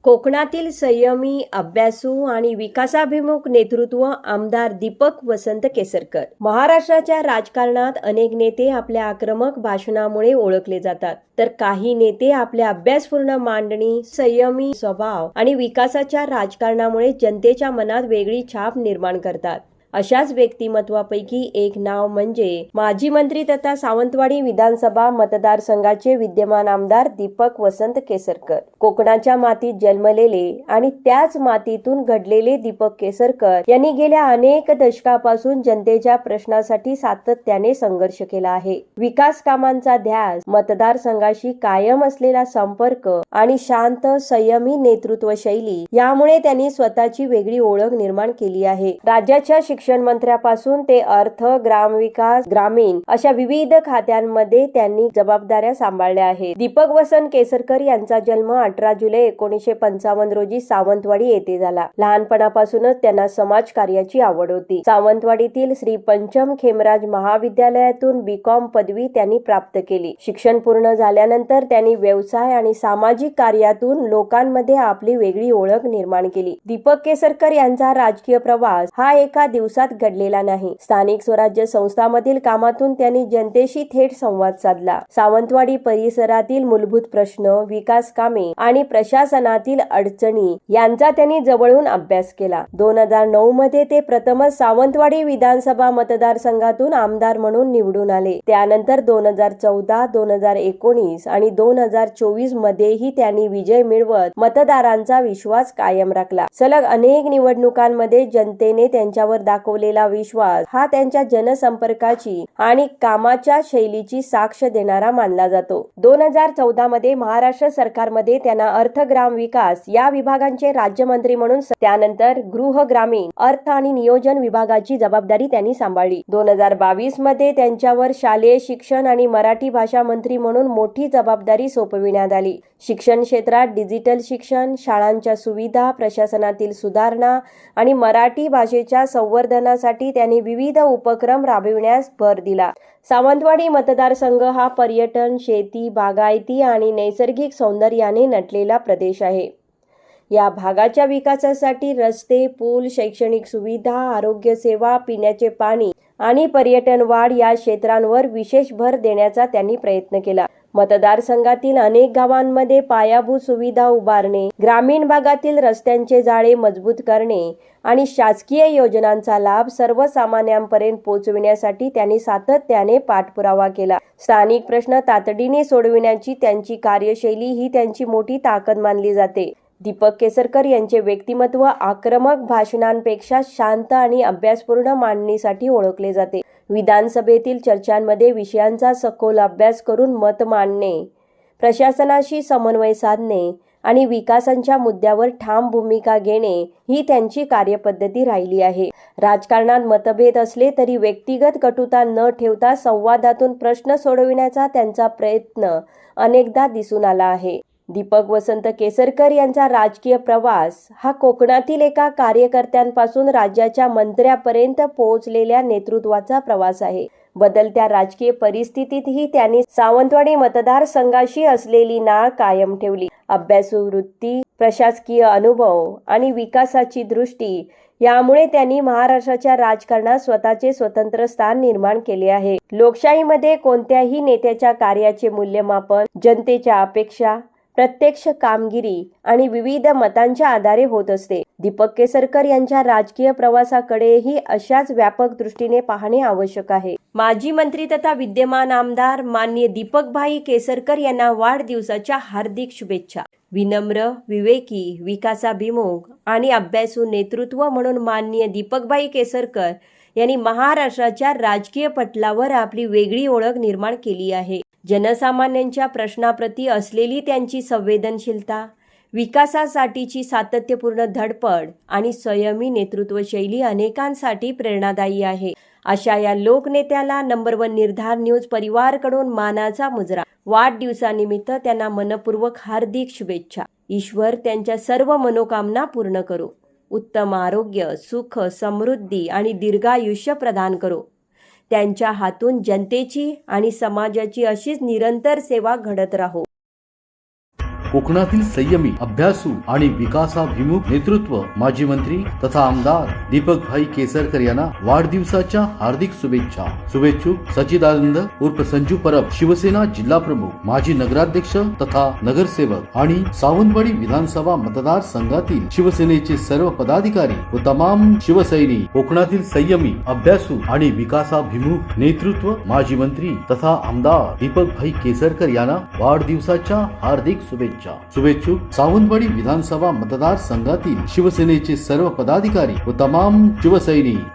कोकणातील संयमी, अभ्यासू आणि विकासाभिमुख नेतृत्व आमदार दीपक वसंत केसरकर. महाराष्ट्राच्या राजकारणात अनेक नेते आपल्या आक्रमक भाषणामुळे ओळखले जातात, तर काही नेते आपल्या अभ्यासपूर्ण मांडणी, संयमी स्वभाव आणि विकासाच्या राजकारणामुळे जनतेच्या मनात वेगळी छाप निर्माण करतात. अशाच व्यक्तिमत्वापैकी एक नाव म्हणजे माजी मंत्री तथा सावंतवाडी विधानसभा मतदारसंघाचे विद्यमान आमदार दीपक वसंत केसरकर. कोकणाच्या मातीत जन्मलेले आणि त्याच मातीतून घडलेले दीपक केसरकर यांनी गेल्या अनेक दशकापासून जनतेच्या प्रश्नासाठी सातत्याने संघर्ष केला आहे. विकास कामांचा ध्यास, मतदारसंघाशी कायम असलेला संपर्क आणि शांत संयमी नेतृत्व शैली यामुळे त्यांनी स्वतःची वेगळी ओळख निर्माण केली आहे. राज्याच्या शिक्षण मंत्र्यापासून ते अर्थ, ग्रामविकास, ग्रामीण अशा विविध खात्यांमध्ये त्यांनी जबाबदाऱ्या सांभाळल्या आहेत. दीपक वसंत केसरकर यांचा जन्म 18 जुलै 1955 रोजी सावंतवाडी येथे झाला. लहानपणापासूनच त्यांना समाजकार्याची आवड होती. सावंतवाडीतील श्री पंचम खेमराज महाविद्यालयातून B.Com पदवी त्यांनी प्राप्त केली. शिक्षण पूर्ण झाल्यानंतर त्यांनी व्यवसाय आणि सामाजिक कार्यातून लोकांमध्ये आपली वेगळी ओळख निर्माण केली. दीपक केसरकर यांचा राजकीय प्रवास हा एका दिवसात घडलेला नाही. स्थानिक स्वराज्य संस्थांमधील कामातून त्यांनी जनतेशी थेट संवाद साधला. सावंतवाडी परिसरातील मूलभूत प्रश्न, विकास कामे आणि प्रशासनातील अडचणी यांचा त्यांनी जवळून अभ्यास केला. 2009 मध्ये ते प्रथमच सावंतवाडी विधानसभा मतदारसंघातून आमदार म्हणून निवडून आले. त्यानंतर 2014, 2019 आणि 2024 मध्येही त्यांनी विजय मिळवत मतदारांचा विश्वास कायम राखला. सलग अनेक निवडणुकांमध्ये जनतेने त्यांच्यावर दाखवलेला विश्वास हा त्यांच्या जनसंपर्काची आणि कामाच्या शैलीची साक्ष देणारा मानला जातो. 2014 मध्ये महाराष्ट्र सरकारमध्ये त्यांना अर्थ, ग्राम विकास या विभागांचे राज्यमंत्री म्हणून, त्यानंतर गृह, ग्रामीण, अर्थ आणि नियोजन विभागाची जबाबदारी त्यांनी सांभाळली. 2022 मध्ये त्यांच्यावर शालेय शिक्षण आणि मराठी भाषा मंत्री म्हणून मोठी जबाबदारी सोपविण्यात आली. शिक्षण क्षेत्रात डिजिटल शिक्षण, शाळांच्या सुविधा, प्रशासनातील सुधारणा आणि मराठी भाषेच्या संवर्धनासाठी त्यांनी विविध उपक्रम राबविण्यास भर दिला. सावंतवाडी मतदारसंघ हा पर्यटन, शेती, बागायती आणि नैसर्गिक सौंदर्याने नटलेला प्रदेश आहे. या भागाच्या विकासासाठी रस्ते, पूल, शैक्षणिक सुविधा, आरोग्य सेवा, पिण्याचे पाणी आणि पर्यटन वाढ या क्षेत्रांवर विशेष भर देण्याचा त्यांनी प्रयत्न केला. मतदारसंघातील अनेक गावांमध्ये पायाभूत सुविधा उभारणे, ग्रामीण भागातील रस्त्यांचे जाळे मजबूत करणे आणि शासकीय योजनांचा लाभ सर्वसामान्यांपर्यंत पोहोचविण्यासाठी त्यांनी सातत्याने पाठपुरावा केला. स्थानिक प्रश्न तातडीने सोडविण्याची त्यांची कार्यशैली ही त्यांची मोठी ताकद मानली जाते. दीपक केसरकर यांचे व्यक्तिमत्व आक्रमक भाषणांपेक्षा शांत आणि अभ्यासपूर्ण मांडणीसाठी ओळखले जाते. विधानसभेतील चर्चांमध्ये विषयांचा सखोल अभ्यास करून मत मांडणे, प्रशासनाशी समन्वय साधणे आणि विकासाच्या मुद्द्यावर ठाम भूमिका घेणे ही त्यांची कार्यपद्धती राहिली आहे. राजकारणात मतभेद असले तरी व्यक्तिगत कटुता न ठेवता संवादातून प्रश्न सोडविण्याचा त्यांचा प्रयत्न अनेकदा दिसून आला आहे. दीपक वसंत केसरकर यांचा राजकीय प्रवास हा कोकणातील एका कार्यकर्त्यांपासून राज्याच्या मंत्र्यापर्यंत पोहोचलेल्या नेतृत्वाचा प्रवास आहे. बदलत्या राजकीय परिस्थितीतही त्यांनी सावंतवाडी मतदारसंघाशी असलेली नाळ कायम ठेवली. अभ्यासू वृत्ती, प्रशासकीय अनुभव आणि विकासाची दृष्टी यामुळे त्यांनी महाराष्ट्राच्या राजकारणात स्वतःचे स्वतंत्र स्थान निर्माण केले आहे. लोकशाहीमध्ये कोणत्याही नेत्याच्या कार्याचे मूल्यमापन जनतेच्या अपेक्षा, प्रत्यक्ष कामगिरी आणि विविध मतांच्या आधारे होत असते. दीपक केसरकर यांच्या राजकीय प्रवासाकडेही अशाच व्यापक दृष्टीने पाहणे आवश्यक आहे. माजी मंत्री तथा विद्यमान आमदार माननीय दीपकभाई केसरकर यांना वाढदिवसाच्या हार्दिक शुभेच्छा. विनम्र, विवेकी, विकासाभिमुख आणि अभ्यासू नेतृत्व म्हणून माननीय दीपकभाई केसरकर यांनी महाराष्ट्राच्या राजकीय पटलावर आपली वेगळी ओळख निर्माण केली आहे. जनसामान्यांच्या प्रश्नाप्रती असलेली त्यांची संवेदनशीलता, विकासासाठीची सातत्यपूर्ण धडपड आणि संयमी नेतृत्व शैली अनेकांसाठी प्रेरणादायी आहे. अशा या लोकनेत्याला नंबर 1 निर्धार न्यूज परिवारकडून मानाचा मुजरा. वाढदिवसानिमित्त त्यांना मनपूर्वक हार्दिक शुभेच्छा. ईश्वर त्यांच्या सर्व मनोकामना पूर्ण करो. उत्तम आरोग्य, सुख, समृद्धी आणि दीर्घायुष्य प्रदान करो. त्यांच्या हातून जनतेची आणि समाजाची अशीच निरंतर सेवा घडत राहो. कोकणातील संयमी, अभ्यासू आणि विकासाभिमुख नेतृत्व माजी मंत्री तथा आमदार दीपकभाई केसरकर यांना वाढदिवसाच्या हार्दिक शुभेच्छा. शुभेच्छुक सच्चिदानंद उर्फ संजू परब, शिवसेना जिल्हा प्रमुख, माजी नगराध्यक्ष तथा नगरसेवक आणि सावंतवाडी विधानसभा मतदार संघातील शिवसेनेचे सर्व पदाधिकारी व तमाम शिवसैनिक. कोकणातील संयमी, अभ्यासू आणि विकासाभिमुख नेतृत्व माजी मंत्री तथा आमदार दीपकभाई केसरकर यांना वाढदिवसाच्या हार्दिक शुभेच्छा. शुभेच्छुक सावंतवाडी विधानसभा मतदार संघातील शिवसेनेचे सर्व पदाधिकारी व तमाम शिवसैनिक.